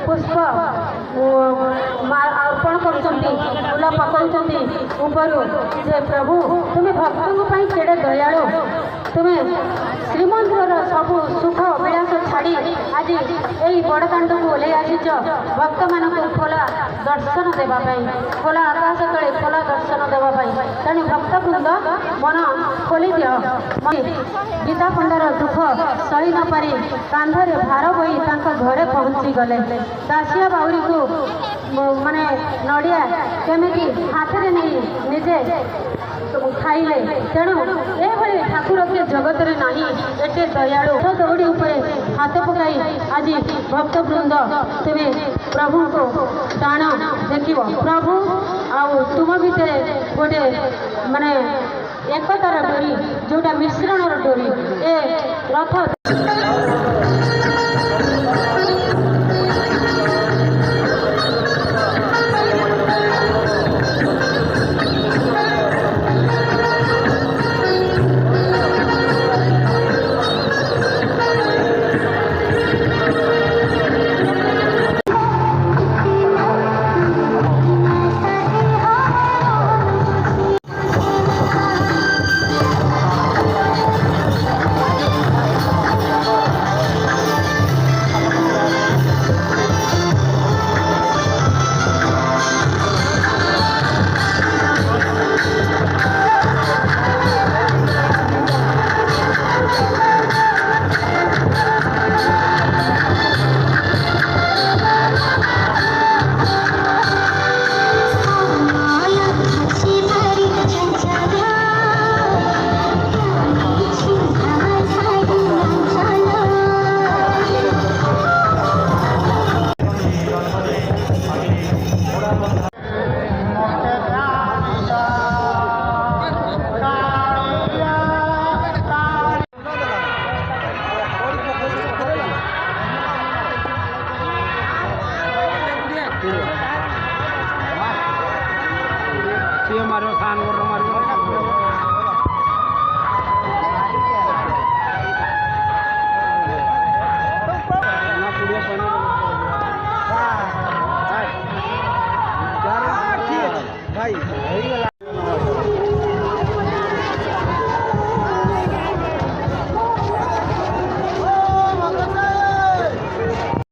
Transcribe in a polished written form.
पुष्प अर्पण करुँच फूल पकाउं ऊपर जे प्रभु तुम्हें भक्तों केड़े दयालु तुम्हें श्रीमंदिर सबू सुख अभिलाष छाड़ी आज यही बड़दाण्ड को ओह्लै आसीच भक्त मान खोला दर्शन देवाई खोला आकाश तले खोला दर्शन देवाई तेणु भक्तवृंद मन खोली दियो गीता पंडार दुख सही न पारी कांधरे भार बोई घरे पहुँची गले दासिया बाउरी को माने नड़िया केमिति हाथ में नहीं निजे खाइले तेणु ये ठाकुर के जगत में नहीं एटे दयालु दौड़ी उपरे हाथ पकाई आज भक्तवृंद तुम्हें प्रभु को टाण देख प्रभु आउ तुम भितर गोटे माने एकतार डोरी जोटा मिश्रणर डोरी ए रथ